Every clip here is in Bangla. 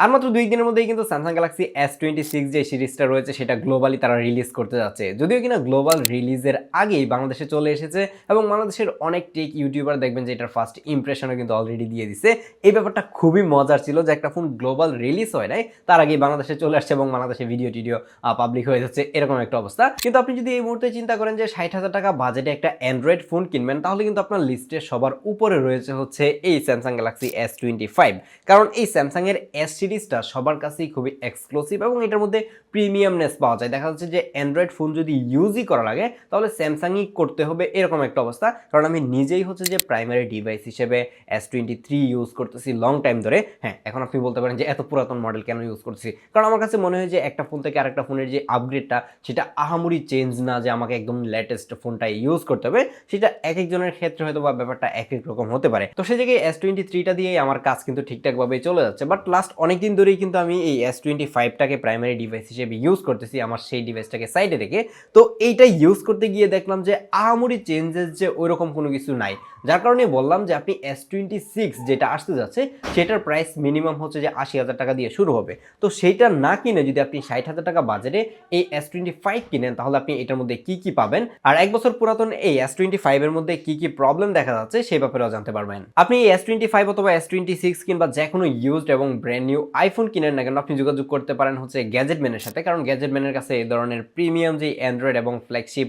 আর মাত্র 2 দিনের মধ্যেই কিন্তু স্যামসাং গ্যালাক্সি S26 যে সিরিজটা রয়েছে সেটা গ্লোবালি তারা রিলিজ করতে যাচ্ছে। যদিও কিনা গ্লোবাল রিলিজের আগেই বাংলাদেশে চলে এসেছে এবং বাংলাদেশের অনেক টেক ইউটিউবার দেখবেন যে এটার ফার্স্ট ইমপ্রেশনও কিন্তু অলরেডি দিয়ে দিছে। এই ব্যাপারটা খুবই মজার ছিল যে একটা ফোন গ্লোবাল রিলিজ হয় নাই, তার আগেই বাংলাদেশে চলে আসছে এবং বাংলাদেশে ভিডিও টিডিও পাবলিক হয়ে যাচ্ছে, এরকম একটা অবস্থা। কিন্তু আপনি যদি এই মুহূর্তে চিন্তা করেন যে 60,000 টাকা বাজেটে একটা অ্যান্ড্রয়েড ফোন কিনবেন, তাহলে কিন্তু আপনার লিস্টে সবার উপরে রয়েছে হচ্ছে এই স্যামসাং গ্যালাক্সি S25। কারণ এই স্যামসাং এর এস সিরিজটা সবার কাছেই খুবই এক্সক্লুসিভ এবং এটার মধ্যে প্রিমিয়ামনেস পাওয়া যায়। দেখা যাচ্ছে যে অ্যান্ড্রয়েড ফোন যদি ইউজই করা লাগে তাহলে স্যামসাংই করতে হবে, এরকম একটা অবস্থা। কারণ আমি নিজেই হচ্ছে যে প্রাইমারি ডিভাইস হিসেবে S23 ইউজ করতেছি লং টাইম ধরে। হ্যাঁ, এখন আপনি বলতে পারেন যে এত পুরাতন মডেল কেন ইউজ করতেছি, কারণ আমার কাছে মনে হয় যে একটা ফোন থেকে আরেকটা ফোনের যে আপগ্রেডটা সেটা আহামরি চেঞ্জ না, যে আমাকে একদম লেটেস্ট ফোনটা ইউজ করতে হবে। সেটা এক একজনের ক্ষেত্রে হয়তো বা ব্যাপারটা এক এক রকম হতে পারে। তো সেই জায়গায় S23টা দিয়েই আমার কাজ কিন্তু ঠিকঠাকভাবে চলে যাচ্ছে। বাট লাস্ট অনেকদিন ধরেই কিন্তু আমি এই S25টাকে প্রাইমারি ডিভাইস হিসেবে ইউজ করতেছি, আমার সেই ডিভাইসটাকে সাইডে রেখে। তো এইটা ইউজ করতে গিয়ে দেখলাম যে আহামরি চেঞ্জেস যে ওইরকম কোনো কিছু নাই, যার কারণে বললাম যে আপনি S26 যেটা আসতে যাচ্ছে সেটার প্রাইস মিনিমাম হচ্ছে যে 80,000 টাকা দিয়ে শুরু হবে। তো সেইটা না কিনে যদি আপনি 60,000 টাকা বাজেটে এই S25 কিনেন, তাহলে আপনি এটার মধ্যে কি কি পাবেন আর 1 বছর পুরাতন এই S25 এর মধ্যে কি কি প্রবলেম দেখা যাচ্ছে সেই ব্যাপারেও জানতে পারবেন। আপনি এই S25 অথবা S26 কিংবা যে কোনো ইউজড এবং ব্র্যান্ড নিউ আইফোন কিনেন না কেন, আপনি যোগাযোগ করতে পারেন হচ্ছে গ্যাজেটম্যানের সাথে। কারণ গ্যাজেটম্যানের কাছে এই ধরনের প্রিমিয়াম যে অ্যান্ড্রয়েড এবং ফ্ল্যাগশিপ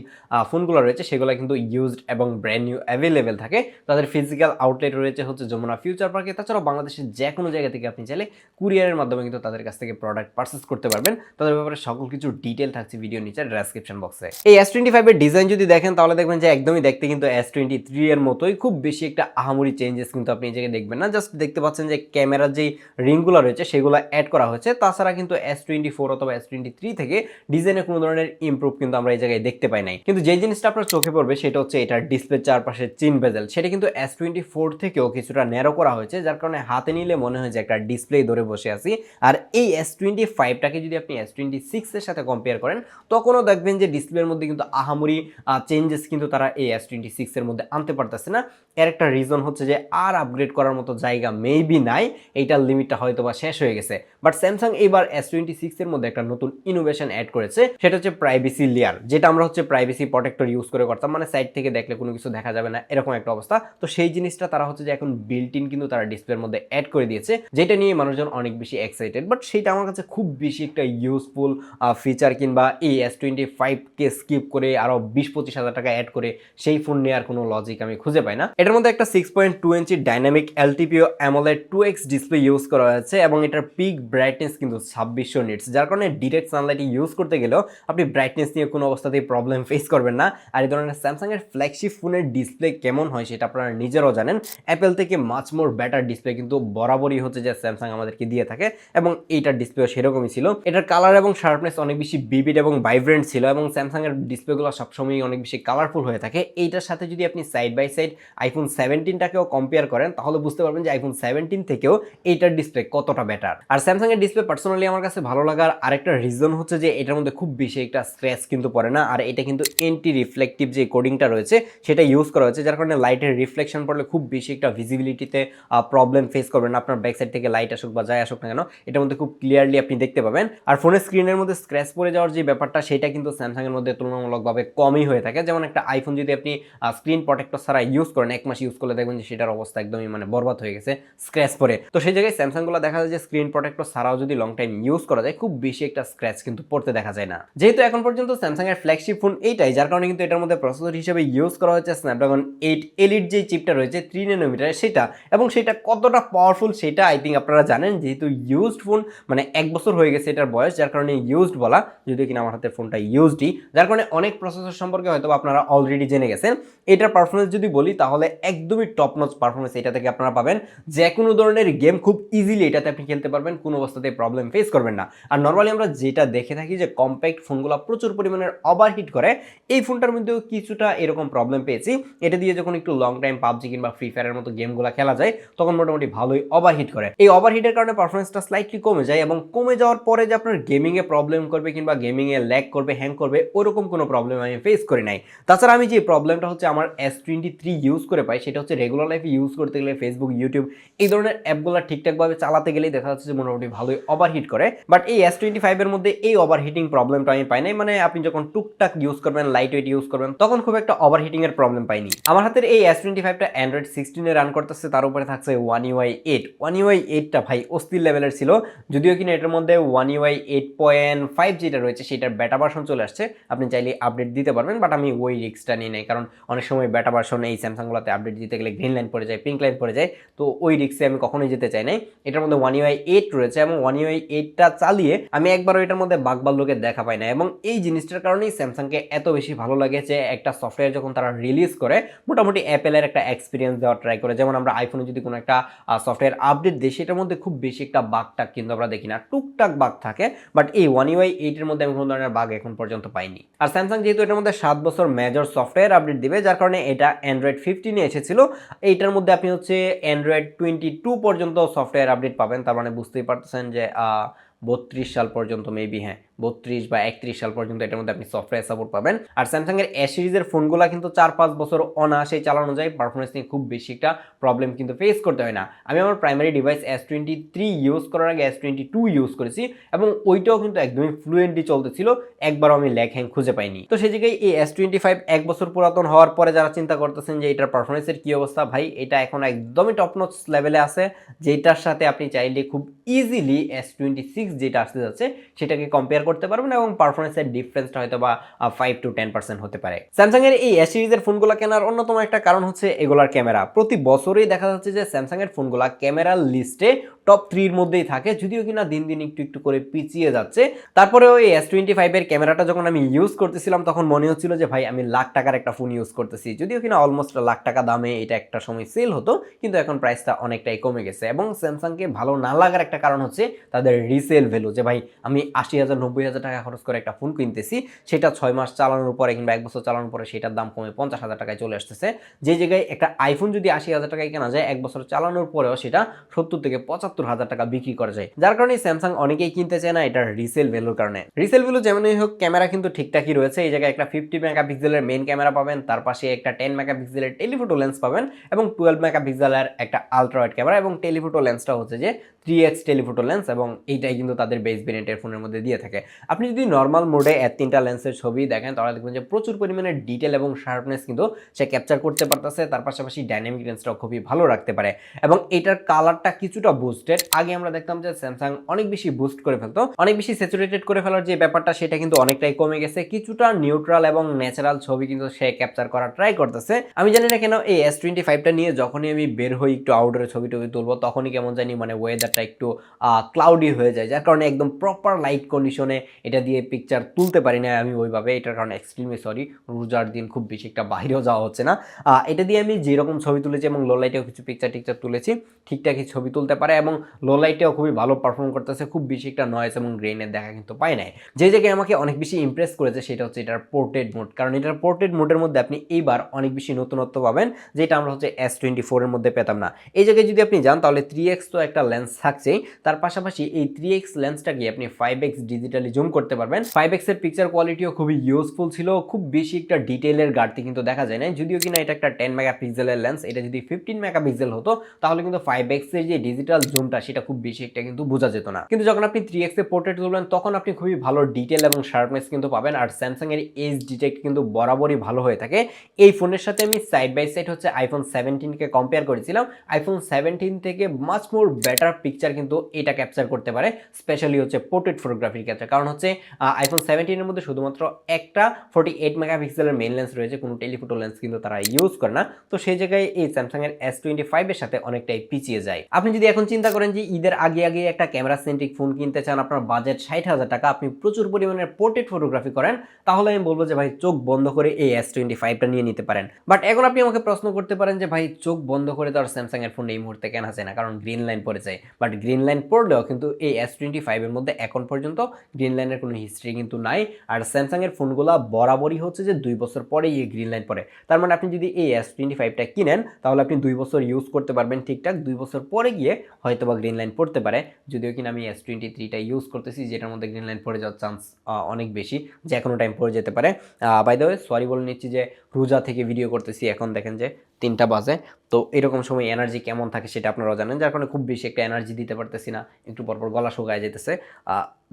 ফোনগুলো রয়েছে সেগুলো কিন্তু ইউজড এবং ব্র্যান্ড নিউ অ্যাভেলেবেল থাকে। তাদের ফিজিক্যাল আউটলেট রয়েছে হচ্ছে যমুনা ফিউচার পার্কে। তাছাড়াও বাংলাদেশের যে কোনো জায়গা থেকে আপনি চাইলে কুরিয়ারের মাধ্যমে কিন্তু তাদের কাছ থেকে প্রোডাক্ট পারচেস করতে পারবেন। তাদের ব্যাপারে সকল কিছু ডিটেল থাকছে ভিডিও নিচে ডেসক্রিপশন বক্সে। এই S25 এর ডিজাইন যদি দেখেন তাহলে দেখবেন যে একদমই দেখতে কিন্তু S23 এর মতোই, খুব বেশি একটা আহামরি চেঞ্জেস কিন্তু আপনি এই জায়গায় দেখবেন না। জাস্ট দেখতে পাচ্ছেন যে ক্যামেরার যেই রিংগুলো রয়েছে সেগুলো অ্যাড করা হয়েছে। তাছাড়া কিন্তু S24 অথবা S23 থেকে ডিজাইনে কোনো ধরনের ইমপ্রুভ কিন্তু আমরা এই জায়গায় দেখতে পাই নাই। কিন্তু যে জিনিসটা আপনার চোখে পড়বে সেটা হচ্ছে এটার ডিসপ্লের চারপাশে চিন বেজেল, সেটা কিন্তু S24 থেকেও কিছুটা ন্যারো করা হয়েছে, যার কারণে হাতে নিলে মনে হয় যে একটা ডিসপ্লে ধরে বসে আছি। আর এই S25টাকে যদি আপনি S26 এর সাথে কম্পেয়ার করেন তখনও দেখবেন যে ডিসপ্লের মধ্যে কিন্তু আহামরি চেঞ্জেস কিন্তু তারা এই S26 এর মধ্যে আনতে পারতেছে না। এর একটা রিজন হচ্ছে যে আর আপগ্রেড করার মতো জায়গা মেবি নাই, এইটার লিমিটটা হয়তো বা শেষ হয়ে গেছে। বাট স্যামসাং এবার S26 এর মধ্যে একটা নতুন ইনোভেশন অ্যাড করেছে, সেটা হচ্ছে প্রাইভেসি লেয়ার, যেটা আমরা হচ্ছে প্রাইভেসি প্রোটেক্টর ইউজ করে করতাম, মানে সাইড থেকে দেখলে কোনো কিছু দেখা যাবে না এরকম একটা অবস্থা। তো সেই জিনিসটা তারা হচ্ছে যে এখন বিল্ট ইন কিন্তু তারা ডিসপ্লের মধ্যে অ্যাড করে দিয়েছে, যেটা নিয়ে মানুষজন অনেক বেশি এক্সাইটেড। বাট সেইটা আমার কাছে খুব বেশি একটা ইউজফুল ফিচার, কিংবা এই S25কে স্কিপ করে আরো 20-25 হাজার টাকা অ্যাড করে সেই ফোন নেওয়ার কোনো লজিক আমি খুঁজে পাই না। এটার মধ্যে একটা 6.2 ইঞ্চি dynamic LTPO AMOLED 2X display use করা হয়েছে এবং এটার পিক ব্রাইটনেস কিন্তু 2600 নিটস, যার কারণে ডিরেক্ট সানলাইট ইউজ করতে গেলেও আপনি ব্রাইটনেস নিয়ে কোনো অবস্থাতেই প্রবলেম ফেস করবেন না। আর এই ধরনের স্যামসাং এর ফ্ল্যাগশিপ ফোনের ডিসপ্লে কেমন হয় সেটা আপনারা নিজেরাও জানেন। অ্যাপেল থেকে মাচ মোর বেটার ডিসপ্লে কিন্তু বরাবরই হচ্ছে যে স্যামসাং আমাদেরকে দিয়ে থাকে এবং এইটার ডিসপ্লেও সেরকমই ছিল। এটার কালার এবং শার্পনেস অনেক বেশি ভিভিড এবং ভাইব্রেন্ট ছিল এবং স্যামসাং এর ডিসপ্লেগুলো সবসময় অনেক বেশি কালারফুল হয়ে থাকে। এইটার সাথে যদি আপনি সাইড বাই সাইড আইফোন 17টাকেও কম্পেয়ার করেন তাহলে বুঝতে পারবেন যে আইফোন 17 থেকেও এইটার ডিসপ্লে কতটা বেটার। আর স্যামসাং এর ডিসপ্লে পার্সোনালি আমার কাছে ভালো লাগার আরেকটা রিজন হচ্ছে যে এটার মধ্যে খুব বেশি একটা স্ক্র্যাচ কিন্তু পড়ে না, আর এটা কিন্তু এন্টি রিফ্লেকটিভ যে কোডিংটা রয়েছে সেটা ইউজ করা হয়েছে, যার কারণে লাইটের রিফ্লেকশন পড়লে খুব বেশি একটা ভিজিবিলিটিতে প্রবলেম ফেস করবেন না। আপনার ব্যাক সাইড থেকে লাইট আসুক বা যাই আসুক না কেন এটার মধ্যে খুব ক্লিয়ারলি আপনি দেখতে পাবেন। আর ফোনের স্ক্রিনের মধ্যে স্ক্র্যাচ পড়ে যাওয়ার যে ব্যাপারটা সেটা কিন্তু স্যামসাং এর মধ্যে তুলনামূলকভাবে কমই হয়ে থাকে। যেমন একটা আইফোন যদি আপনি স্ক্রিন প্রোটেক্টর ছাড়া ইউজ করেন, 1 মাস ইউজ করলে দেখবেন যে সেটার অবস্থা একদমই মানে বরবাদ হয়ে গেছে স্ক্র্যাচ পরে। তো সেই জায়গায় স্যামসাংগুলো দেখা যায় যে স্ক্রিন প্রোটেক্টর ছাড়াও যদি লং টাইম ইউজ করা যায় খুব বেশি একটা স্ক্র্যাচ কিন্তু পড়তে দেখা যায় না। যেহেতু এখন পর্যন্ত স্যামসাং এর ফ্ল্যাগশিপ ফোন এইটাই, যার কারণে কিন্তু এটার মধ্যে প্রসেসর হিসেবে ইউজ করা হচ্ছে স্ন্যাপড্রাগন 8 এলিট যে চিপটা রয়েছে 3 ন্যানোমিটার সেটা, এবং সেটা কতটা পাওয়ারফুল সেটা আই থিঙ্ক আপনারা জানেন। যেহেতু ইউজড ফোন, মানে 1 বছর হয়ে গেছে এটার বয়স, যার কারণে ইউজড বলা, যদিও কিনা আমার হাতে ফোনটা ইউজডই, যার কারণে অনেক প্রসেসর সম্পর্কে হয়তো আপনারা অলরেডি জেনে গেছেন। এটার পারফরমেন্স যদি বলি তাহলে একদমই টপ নচ পারফরমেন্স এটা থেকে আপনারা পাবেন। যে কোনো ধরনের গেম খুব ইজিলি এটাতে আপনি খেলতে পারবেন, কোনো অবস্থাতে প্রবলেম ফেস করবেন না। আর নর্মালি আমরা যেটা দেখে থাকি যে কম্প্যাক্ট ফোনগুলো প্রচুর পরিমাণের ওভারহিট করে, এই ফোনটার মধ্যেও কিছুটা এরকম প্রবলেম পেয়েছি। এটা দিয়ে যখন একটু লং টাইম পাবজি কিংবা ফ্রি ফায়ারের মতো গেমগুলো খেলা যায় তখন মোটামুটি ভালোই ওভারহিট করে। এই ওভারহিটের কারণে পারফরমেন্সটা স্লাইটলি কমে যায় এবং কমে যাওয়ার পরে যে আপনার গেমিংয়ে প্রবলেম করবে কিংবা গেমিংয়ে ল্যাগ করবে, হ্যাং করবে, ওরকম কোনো প্রবলেম আমি ফেস করি নাই। তাছাড়া আমি যে প্রবলেমটা হচ্ছে আমার S23 ইউজ করে পাই সেটা হচ্ছে রেগুলার লাইফে ইউজ করতে গেলে ফেসবুক, ইউটিউব এই ধরনের অ্যাপগুলো ঠিকঠাকভাবে চালাতে গেলেই দেখা যাচ্ছে যে মোটামুটি ভালোই ওভারহিট করে। বাট এই S25 এর মধ্যে এই ওভারহিটিং প্রবলেমটা আমি পাই নাই। মানে আপনি যখন টুকটাক ইউজ করবেন, লাইট ওয়েট ইউজ করবেন, তখন খুব একটা ওভারহিটিং এর প্রবলেম পাইনি। আমার হাতের এই S25 টা Android 16 এ রান করতেছে, তার উপরে থাকছে One UI 8। One UI 8 টা ভাই অস্থির লেভেলের ছিল, যদিও কিনা এটার মধ্যে One UI 8.5 যেটা রয়েছে সেটার বেটা ভার্সন চলে আসছে, আপনি চাইলে আপডেট দিতে পারবেন। বাট আমি ওই রিস্কটা নিয়ে নেই, কারণ অনেক সময় বেটা ভার্সন এই স্যামসাংগুলোতে আপডেট দিতে গেলে গ্রিন লাইন পড়ে যায়, পিঙ্ক লাইন পড়ে যায়, তো ওই রিস্কে আমি কখনোই যেতে চাই নাই। এটার মধ্যে One UI 8 রয়েছে এবং One UI 8 টা চালিয়ে আমি একবারও এটার মধ্যে বাগবাল্লুকের দেখা পাই না। এবং এই জিনিসটার কারণেই স্যামসাংকে এত বেশি ভালো লাগে যে একটা সফটওয়্যার যখন তারা রিলিজ করে মোটামুটি অ্যাপেলের একটা এক্সপিরিয়েন্স দেওয়ার ট্রাই করে। যেমন আমরা আইফোনে যদি কোনো একটা সফটওয়্যার আপডেট দিই, সেটার মধ্যে খুব বেশি একটা বাগটাক কিন্তু আমরা দেখি না, টুকটাক বাগ থাকে। বাট এই One UI 8 এর মধ্যে আমি কোনো ধরনের বাগ এখন পর্যন্ত পাইনি। আর স্যামসাং যেহেতু এটার মধ্যে 7 বছর মেজর সফটওয়্যার আপডেট দিবে, যার কারণে এটা অ্যান্ড্রয়েড 15 এ এসেছিল, এইটার মধ্যে আপনি হচ্ছে অ্যান্ড্রয়েড 22 পর্যন্ত সফটওয়্যার আপডেট পাবেন। তার মানে বুঝতেই পারতেছেন যে 32 সাল পর্যন্ত, মেবি হ্যাঁ 32 বা 31 সাল পর্যন্ত এটার মধ্যে আপনি সফটওয়্যার সাপোর্ট পাবেন। আর স্যামসাং এর এস সিরিজের ফোনগুলো কিন্তু 4-5 বছর অনায়াসেই চালানো যায়, পারফরমেন্স নিয়ে খুব বেশি একটা প্রবলেম কিন্তু ফেস করতে হয় না। আমি আমার প্রাইমারি ডিভাইস S23 ইউজ করার আগে S22 ইউজ করেছি এবং ওইটাও কিন্তু একদমই ফ্লুয়েন্টলি চলতেছিল, একবারও আমি ল্যাগ হ্যাং খুঁজে পাইনি। তো সেই জায়গায় এই S25 এক বছর পুরাতন হওয়ার পরে যারা চিন্তা করতেছেন যে এটার পারফরমেন্সের কি অবস্থা, ভাই এটা এখন একদমই টপ নচ লেভেলে আছে, যেটার সাথে আপনি চাইলে খুব ইজিলি S26 যেটা আসতে যাচ্ছে সেটাকে কম্পেয়ার করতে পারবেন এবং পারফরমেন্সের ডিফারেন্সটা হয়তো বা 5-10% হতে পারে। স্যামসাং এর এই এস সিরিজের ফোনগুলো কেনার অন্যতম একটা কারণ হচ্ছে এগুলার ক্যামেরা। প্রতি বছরই দেখা যাচ্ছে যে স্যামসাং এর ফোনগুলো ক্যামেরার লিস্টে টপ 3 এর মধ্যেই থাকে, যদিও কিনা দিন দিন একটু একটু করে পিছিয়ে যাচ্ছে। তারপরেও এই S25 এর ক্যামেরাটা যখন আমি ইউজ করতেছিলাম তখন মনে হচ্ছিল যে ভাই আমি লাখ টাকার একটা ফোন ইউজ করতেছি, যদিও কিনা অলমোস্ট লাখ টাকা দামে এটা একটা সময় সেল হতো, কিন্তু এখন প্রাইসটা অনেকটাই কমে গেছে। এবং স্যামসাংকে ভালো না লাগার একটা কারণ হচ্ছে তাদের রিসেল ভ্যালু, যে ভাই আমি 80,000-90,000 টাকা খরচ করে একটা ফোন কিনতেছি, সেটা 6 মাস চালানোর পরে কিংবা 1 বছর চালানোর পরে সেটার দাম কমে 50,000 টাকায় চলে আসতেছে। যে জায়গায় একটা আইফোন যদি 80,000 টাকায় কেনা যায়, 1 বছর চালানোর পরেও সেটা 70,000-75,000 টাকা বিক্রি করা যায়, যার কারণে স্যামসাং অনেকেই কিনতে চায় না এটার রিসেল ভ্যালুর কারণে। রিসেল ভ্যালু যেমনই হোক, ক্যামেরা কিন্তু ঠিকঠাকই রয়েছে। এই জায়গায় একটা 50 মেগাপিক্সেলের মেইন ক্যামেরা পাবেন, তার পাশে একটা 10 মেগাপিক্সেলের টেলিফোটো লেন্স পাবেন এবং 12 মেগাপিক্সেলের একটা আলট্রা ওয়াইড ক্যামেরা, এবং টেলিফোটো লেন্সটা হচ্ছে যে 3x টেলিফোটো লেন্স, এবং এইটাই কিন্তু তাদের বেস ভেরিয়েন্টের ফোনের মধ্যে দিয়ে থাকে। আপনি যদি নর্মাল মোডে তিনটা লেন্সের ছবি দেখেন তাহলে দেখবেন যে প্রচুর পরিমাণে ডিটেল এবং শার্পনেস কিন্তু সে ক্যাপচার করতে পারতেছে। তার পাশাপাশি ডাইনামিক রেঞ্জটাও খুবই ভালো রাখতে পারে এবং এটার কালারটা কিছুটা বুস্টেড। আগে আমরা দেখতাম যে স্যামসাং অনেক বেশি বুস্ট করে ফেলতো, অনেক বেশি স্যাচুরেটেড করে ফেলার যে ব্যাপারটা সেটা কিন্তু অনেকটাই কমে গেছে। কিছুটা নিউট্রাল এবং ন্যাচারাল ছবি কিন্তু সে ক্যাপচার করার ট্রাই করতেছে। আমি জানি না কেন এই S25 টা নিয়ে যখনই আমি বের হই একটু আউটডোরে ছবি টবি তুলবো, তখনই কেমন জানি মানে ওয়েদারটা একটু ক্লাউডি হয়ে যায়, যার কারণে একদম প্রপার লাইট কন্ডিশনে এটা দিয়ে পিকচার তুলতে পারি না আমি ওইভাবে। এটার কারণে এক্সট্রিমলি সরি, রোজার দিন খুব বেশি একটা বাইরেও যাওয়া হচ্ছে না। এটা দিয়ে আমি যেরকম ছবি তুলেছি এবং লো লাইটেও কিছু পিকচার টিকচার তুলেছি, ঠিকঠাকই ছবি তুলতে পারে এবং লো লাইটেও খুবই ভালো পারফর্ম করতেছে, খুব বেশি একটা নয়েজ এবং গ্রেনের দেখা কিন্তু পায় নাই। যে জায়গায় আমাকে অনেক বেশি ইমপ্রেস করেছে সেটা হচ্ছে এটার পোর্ট্রেট মোড, কারণ এটার পোর্ট্রেট মোডের মধ্যে আপনি এইবার অনেক বেশি নতুনত্ব পাবেন, যেটা আমরা হচ্ছে S24 এর মধ্যে পেতাম না। এই জায়গায় যদি আপনি যান তাহলে 3x তো একটা লেন্স থাকছেই, তার পাশাপাশি এই 3x লেন্সটাকে আপনি 5x ডিজিটালি জুম করতে পারবেন। 5x এর পিকচার কোয়ালিটিও খুবই ইউজফুল ছিল, খুব বেশি একটা ডিটেইলের ঘাটতি কিন্তু দেখা যায় না, যদিও কিনা এটা একটা 10 মেগাপিক্সেলের লেন্স। এটা যদি 15 মেগাপিক্সেল হতো তাহলে কিন্তু 5x এর যে ডিজিটাল জুমটা সেটা খুব বেশি একটা কিন্তু বোঝা যেত না। কিন্তু যখন আপনি 3x এ পোর্ট্রেট তুলবেন তখন আপনি খুবই ভালো ডিটেল এবং শার্পনেস কিন্তু পাবেন। আর স্যামসাং এর এজ ডিটেক্ট কিন্তু বরাবরই ভালো হয়ে থাকে। এই ফোনের সাথে আমি সাইড বাই সাইড হচ্ছে আইফোন 17 কে কম্পেয়ার করেছিলাম, আইফোন 17 থেকে মাচ মোর বেটার পিকচার কিন্তু এটা ক্যাপচার করতে পারে, স্পেশালি হচ্ছে পোর্ট্রেট ফটোগ্রাফির ক্ষেত্রে। কারণ হচ্ছে আইফোন 17 এর মধ্যে শুধুমাত্র একটা 48 মেগাপিক্সেলের মেইন লেন্স রয়েছে, কোনো টেলিফোটো লেন্স কিন্তু তারা ইউজ করে না। তো সেই জায়গায় এই স্যামসাং এর S25 এর সাথে অনেকটাই পিছিয়ে যায়। আপনি যদি এখন চিন্তা করেন যে ঈদের আগে আগে একটা ক্যামেরা সেন্ট্রিক ফোন কিনতে চান, আপনার বাজেট 60,000 টাকা, আপনি প্রচুর পরিমাণে পোর্ট্রেট ফটোগ্রাফি করেন, তাহলে আমি বলবো যে ভাই চোখ বন্ধ করে এই S25 টা নিয়ে নিতে পারেন। বাট এখন আপনি আমাকে প্রশ্ন করতে পারেন যে ভাই চোখ বন্ধ করে তো আর স্যামসাং এর ফোন এই মুহূর্তে কেনা যায় না, কারণ গ্রিন লাইন পড়ে যায়। বাট গ্রিন লাইন পড়লেও কিন্তু এই S25 এর মধ্যে এখন পর্যন্ত গ্রিন লাইনের কোনো হিস্ট্রি কিন্তু নাই। আর স্যামসাং এর ফোনগুলো বরাবরই হচ্ছে যে 2 বছর পরেই এই গ্রিন লাইন পড়ে। তার মানে আপনি যদি এই S25 টা কিনেন তাহলে আপনি 2 বছর ইউজ করতে পারবেন ঠিকঠাক, 2 বছর পরে গিয়ে হয়তো বা গ্রিন লাইন পড়তে পারে। যদিও কিনা আমি S23 টা ইউজ করতেছি, যেটার মধ্যে গ্রিন লাইন পড়ে যাওয়ার চান্স অনেক বেশি, যে কোনো টাইম পড়ে যেতে পারে। বাই দ্য ওয়ে সরি বলে নিচ্ছি যে রোজা থেকে ভিডিও করতেছি, এখন দেখেন যে 3টা বাজে। তো এরকম সময় এনার্জি কেমন থাকে সেটা আপনারাও জানেন, যার কারণে খুব বেশি একটা এনার্জি দিতে পারতেছি না, একটু পরপর গলা শুকায় যেতেছে।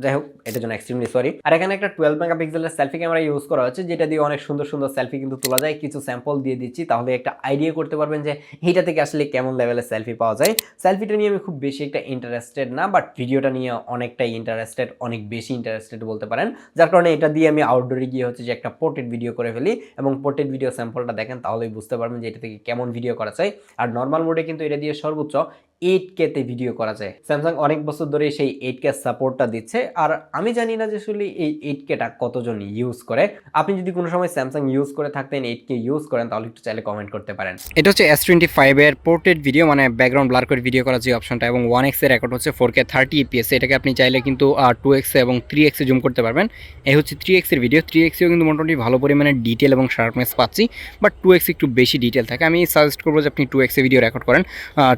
যাই হোক, এটার জন্য এক্সট্রিমলি সরি। আর এখানে একটা 12 মেগাপিক্সেলের সেলফি ক্যামেরা ইউজ করা হচ্ছে, যেটা দিয়ে অনেক সুন্দর সুন্দর সেলফি কিন্তু তোলা যায়। কিছু স্যাম্পল দিয়ে দিচ্ছি, তাহলে একটা আইডিয়া করতে পারবেন যে এইটা থেকে আসলে কেমন লেভেলের সেলফি পাওয়া যায়। সেলফিটা নিয়ে আমি খুব বেশি একটা ইন্টারেস্টেড না, বাট ভিডিওটা নিয়ে অনেকটাই ইন্টারেস্টেড, অনেক বেশি ইন্টারেস্টেড বলতে পারেন। যার কারণে এটা দিয়ে আমি আউটডোরে গিয়ে হচ্ছে যে একটা পোর্ট্রেট ভিডিও করে ফেলি, এবং পোর্ট্রেট ভিডিও স্যাম্পলটা দেখেন তাহলেই বুঝতে পারবেন যে এটা থেকে কেমন ভিডিও করা যায়। আর নর্মাল মোডে কিন্তু এটা দিয়ে সর্বোচ্চ 8K তে ভিডিও করা যায়। স্যামসাং অনেক বছর ধরে সেই 8K সাপোর্টটা দিচ্ছে। আর আমি জানি না যে আসলে এই 8K টা কতজন ইউজ করে। আপনি যদি কোনো সময় স্যামসাং ইউজ করে থাকতেন, 8K ইউজ করেন, তাহলে একটু চাইলে কমেন্ট করতে পারেন। এটা হচ্ছে S25 এর পোর্ট্রেট ভিডিও, মানে ব্যাকগ্রাউন্ড ব্লার করে ভিডিও করার যে অপশনটা, এবং 1x এর রেকর্ড হচ্ছে 4K 30 fps। এটাকে আপনি চাইলে কিন্তু 2x এবং 3x এ জুম করতে পারবেন। এই হচ্ছে 3x এর ভিডিও। 3x এও কিন্তু মোটামুটি ভালো পরিমাণে ডিটেল এবং শার্পনেস পাচ্ছি, বাট 2x একটু বেশি ডিটেল থাকে। আমি সাজেস্ট করবো যে আপনি 2x এ ভিডিও রেকর্ড করেন।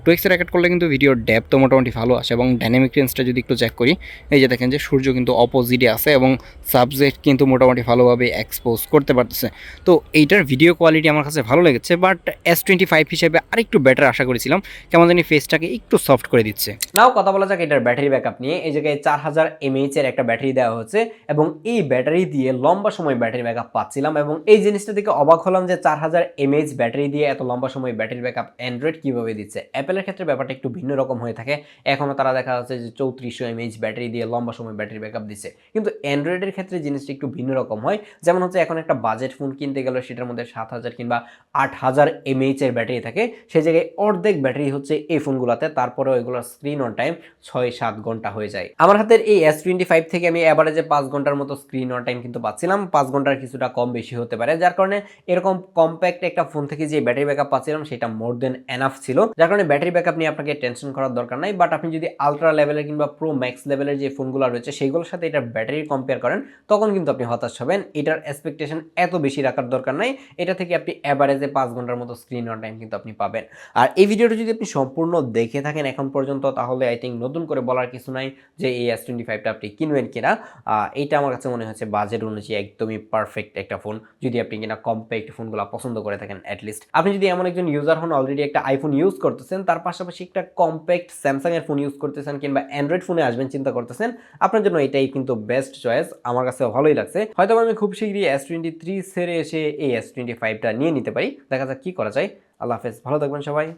2x এ রেকর্ড করলে কিন্তু ভিডিওর ডেপথ মোটামুটি ভালো আসে, এবং ডাইনামিক রেঞ্জটা যদি একটু চেক করি, এই যে দেখেন যে সূর্য কিন্তু অপোজিটে আছে এবং সাবজেক্ট কিন্তু মোটামুটি ভালোভাবে এক্সপোজ করতে পারতেছে। তো এইটার ভিডিও কোয়ালিটি আমার কাছে ভালো লেগেছে, বাট S25 হিসেবে আরেকটু বেটার আশা করেছিলাম। কেমন জানি ফেসটাকে একটু সফট করে দিচ্ছে। নাও কথা বলা যাক এটার ব্যাটারি ব্যাকআপ নিয়ে। এই জায়গায় 4000 mAh এর একটা ব্যাটারি দেওয়া হচ্ছে, এবং এই ব্যাটারি দিয়ে লম্বা সময় ব্যাটারি ব্যাকআপ পাচ্ছিলাম। এবং এই জিনিসটা থেকে অবাক হলাম যে 4000 mAh ব্যাটারি দিয়ে এত লম্বা সময় ব্যাটারি ব্যাকআপ অ্যান্ড্রয়েড কিভাবে দিচ্ছে। অ্যাপেলের ক্ষেত্রে ব্যাপারটা একটু ভিন্ন রকম হয়ে থাকে। এখনও তারা দেখা যাচ্ছে যে 3400 mAh ব্যাটারি দিয়ে লম্বা সময় ব্যাটারি ব্যাকআপ দিচ্ছে, কিন্তু অ্যান্ড্রয়েডের ক্ষেত্রে জিনিসটা একটু ভিন্ন রকম হয়। যেমন হচ্ছে এখন একটা বাজেট ফোন কিনতে গেলে সেটার মধ্যে 7000 কিংবা 8000 mAh এর ব্যাটারি থাকে, সেই জায়গায় অর্ধেক ব্যাটারি হচ্ছে এই ফোনগুলোতে। তারপরেও এগুলোর স্ক্রিন অন টাইম 6-7 ঘন্টা হয়ে যায়। আমার হাতের এই S25 থেকে আমি এভারেজে 5 ঘন্টার মতো স্ক্রিন অন টাইম কিন্তু পাচ্ছিলাম। 5 ঘন্টার কিছুটা কম বেশি হতে পারে, যার কারণে এরকম কম্প্যাক্ট একটা ফোন থেকে যে ব্যাটারি ব্যাকআপ পাচ্ছিলাম সেটা মোর দেন এনাফ ছিল। যার কারণে ব্যাটারি ব্যাকআপ নিয়ে আপনাকে টেনশন করার দরকার নাই। বাট আপনি যদি আলট্রা লেভেলের কিংবা প্রো ম্যাক্স লেভেলের যে ফোনগুলো রয়েছে সেইগুলোর সাথে এটার ব্যাটারি কম্পেয়ার করেন, তখন কিন্তু আপনি হতাশ হবেন। এটার এক্সপেকটেশন এত বেশি রাখার দরকার নাই। এটা থেকে আপনি এভারেজে 5 ঘন্টার মতো স্ক্রিন অন টাইম কিন্তু আপনি পাবেন। আর এই ভিডিওটা যদি আপনি সম্পূর্ণ দেখে থাকেন এখন পর্যন্ত, তাহলে আই থিঙ্ক নতুন করে বলার কিছু নাই যে এই S25টা আপনি কিনবেন কিনা। এইটা আমার কাছে মনে হচ্ছে বাজেট অনুযায়ী একদমই পারফেক্ট একটা ফোন, যদি আপনি কিনা কম্প্যাক্ট ফোনগুলো পছন্দ করে থাকেন। অ্যাটলিস্ট আপনি যদি এমন একজন ইউজার হন, অলরেডি একটা আইফোন ইউজ করতেছেন, তার পাশাপাশি একটা কম্প্যাক্ট স্যামসাং এর ফোন ইউজ করতেছেন, কিংবা অ্যান্ড্রয়েড ফোনে আসবেন চিন্তা করতেছেন, আপনার জন্য এটাই কিন্তু বেস্ট চয়েস। আমার কাছে ভালোই লাগছে। হয়তো আমি খুব শীঘ্রই S23 ছেড়ে এসে এই S25টা নিয়ে নিতে পারি। দেখা যাক কি করা যায়। আল্লাহ হাফেজ, ভালো থাকবেন সবাই।